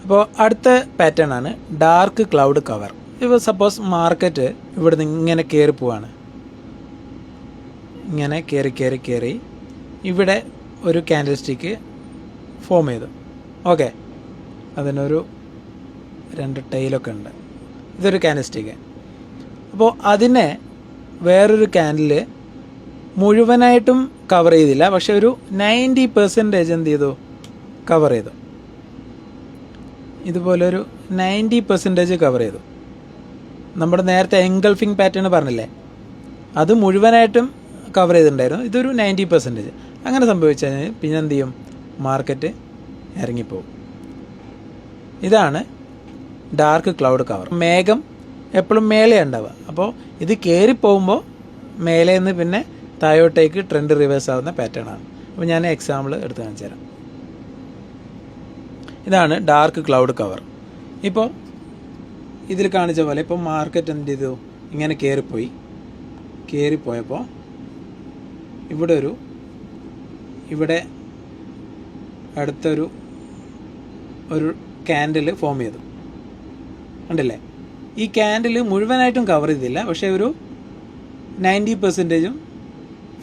അപ്പോൾ അടുത്ത പാറ്റേൺ ആണ് ഡാർക്ക് ക്ലൗഡ് കവർ. ഇപ്പോൾ സപ്പോസ് മാർക്കറ്റ് ഇവിടുന്ന് ഇങ്ങനെ കയറി പോവാണ്, ഇങ്ങനെ കയറി ഇവിടെ ഒരു ക്യാൻഡിൽ സ്റ്റിക്ക് ഫോം ചെയ്തു. ഓക്കെ, അതിനൊരു 2 ടൈലൊക്കെ ഉണ്ട്. ഇതൊരു ക്യാൻഡിൽ സ്റ്റിക്ക്. അപ്പോൾ അതിനെ വേറൊരു ക്യാൻഡിൽ മുഴുവനായിട്ടും കവർ ചെയ്തില്ല, പക്ഷെ ഒരു 90% എന്ത് ചെയ്തു, കവർ ചെയ്തു. ഇതുപോലൊരു 90% കവർ ചെയ്തു. നമ്മുടെ നേരത്തെ എൻഗൾഫിംഗ് പാറ്റേൺ പറഞ്ഞില്ലേ, അത് മുഴുവനായിട്ടും കവർ ചെയ്തിട്ടുണ്ടായിരുന്നു. ഇതൊരു 90%. അങ്ങനെ സംഭവിച്ചു കഴിഞ്ഞാൽ പിന്നെ എന്ത് ചെയ്യും, മാർക്കറ്റ് ഇറങ്ങിപ്പോവും. ഇതാണ് ഡാർക്ക് ക്ലൗഡ് കവർ. മേഘം എപ്പോഴും മേലെ ഉണ്ടാവുക. അപ്പോൾ ഇത് കയറിപ്പോകുമ്പോൾ മേലെ നിന്ന് പിന്നെ താഴോട്ടേക്ക് ട്രെൻഡ് റിവേഴ്സ് ആവുന്ന പാറ്റേൺ ആണ്. അപ്പോൾ ഞാൻ എക്സാമ്പിൾ എടുത്ത് കാണിച്ചു തരാം. ഇതാണ് ഡാർക്ക് ക്ലൗഡ് കവർ. ഇപ്പോൾ ഇതിൽ കാണിച്ച പോലെ ഇപ്പോൾ മാർക്കറ്റ് എന്ത് ചെയ്തു, ഇങ്ങനെ കയറിപ്പോയപ്പോൾ ഇവിടെ അടുത്തൊരു ക്യാൻഡിൽ ഫോം ചെയ്തു. കണ്ടില്ലേ, ഈ ക്യാൻഡിൽ മുഴുവനായിട്ടും കവർ ചെയ്തില്ല, പക്ഷേ ഒരു 90%ഉം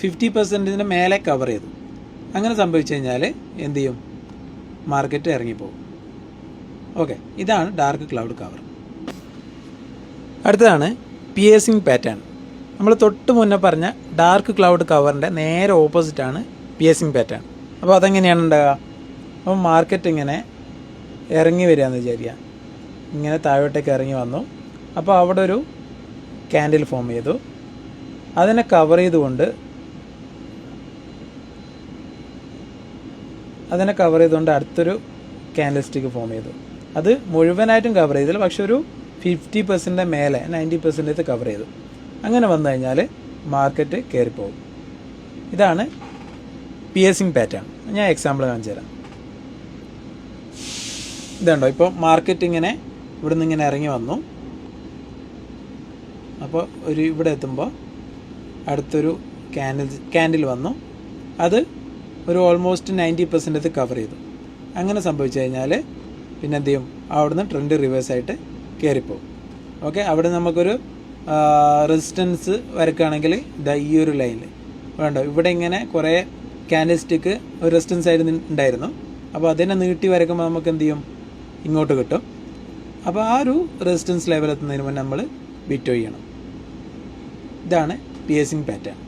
50%ന് മേലെ കവർ ചെയ്തു. അങ്ങനെ സംഭവിച്ചു കഴിഞ്ഞാൽ എന്ത് ചെയ്യും, മാർക്കറ്റ് ഇറങ്ങിപ്പോകും. ഓക്കെ, ഇതാണ് ഡാർക്ക് ക്ലൗഡ് കവർ. അടുത്തതാണ് പിയേഴ്സിംഗ് പാറ്റേൺ. നമ്മൾ തൊട്ട് മുന്നേ പറഞ്ഞ ഡാർക്ക് ക്ലൗഡ് കവറിൻ്റെ നേരെ ഓപ്പോസിറ്റാണ് പിയേഴ്സിംഗ് പാറ്റേൺ. അപ്പോൾ അതെങ്ങനെയാണ് ഉണ്ടാകുക? അപ്പോൾ മാർക്കറ്റ് ഇങ്ങനെ ഇറങ്ങി വരികയെന്ന് വിചാരിക്കുക, ഇങ്ങനെ താഴോട്ടേക്ക് ഇറങ്ങി വന്നു. അപ്പോൾ അവിടെ ഒരു ക്യാൻഡിൽ ഫോം ചെയ്തു. അതിനെ കവർ ചെയ്തുകൊണ്ട് അടുത്തൊരു ക്യാൻഡിൽ സ്റ്റിക്ക് ഫോം ചെയ്തു. അത് മുഴുവനായിട്ടും കവർ ചെയ്തില്ല, പക്ഷെ ഒരു 50% മേലെ 90% കവർ ചെയ്തു. അങ്ങനെ വന്നു കഴിഞ്ഞാൽ മാർക്കറ്റ് കയറിപ്പോകും. ഇതാണ് പിയേഴ്സിംഗ് പാറ്റേൺ. ഞാൻ എക്സാമ്പിൾ കാണിച്ചു തരാം. ഇതുണ്ടോ, ഇപ്പോൾ മാർക്കറ്റ് ഇങ്ങനെ ഇവിടെ നിന്ന് ഇങ്ങനെ ഇറങ്ങി വന്നു. അപ്പോൾ ഇവിടെ എത്തുമ്പോൾ അടുത്തൊരു ക്യാൻഡിൽ വന്നു. അത് ഒരു ഓൾമോസ്റ്റ് 90% കവർ ചെയ്തു. അങ്ങനെ സംഭവിച്ചു കഴിഞ്ഞാൽ പിന്നെ എന്ത് ചെയ്യും, അവിടുന്ന് ട്രെൻഡ് റിവേഴ്സായിട്ട് കയറിപ്പോകും. ഓക്കെ, അവിടെ നമുക്കൊരു റെസിസ്റ്റൻസ് വരക്കുകയാണെങ്കിൽ ഈ ഒരു ലൈനിൽ വേണ്ടോ, ഇവിടെ ഇങ്ങനെ കുറേ ക്യാൻഡിൽ സ്റ്റിക്ക് ഒരു റെസിസ്റ്റൻസ് ആയിട്ട് ഉണ്ടായിരുന്നു. അപ്പോൾ അതിനെ നീട്ടി വരയ്ക്കുമ്പോൾ നമുക്ക് എന്ത് ചെയ്യും, ഇങ്ങോട്ട് കിട്ടും. അപ്പോൾ ആ ഒരു റെസിസ്റ്റൻസ് ലെവൽ എത്തുന്നതിന് മുന്നേ നമ്മൾ ബിറ്റ് ചെയ്യണം. ഇതാണ് പിയേഴ്സിംഗ് പാറ്റേൺ.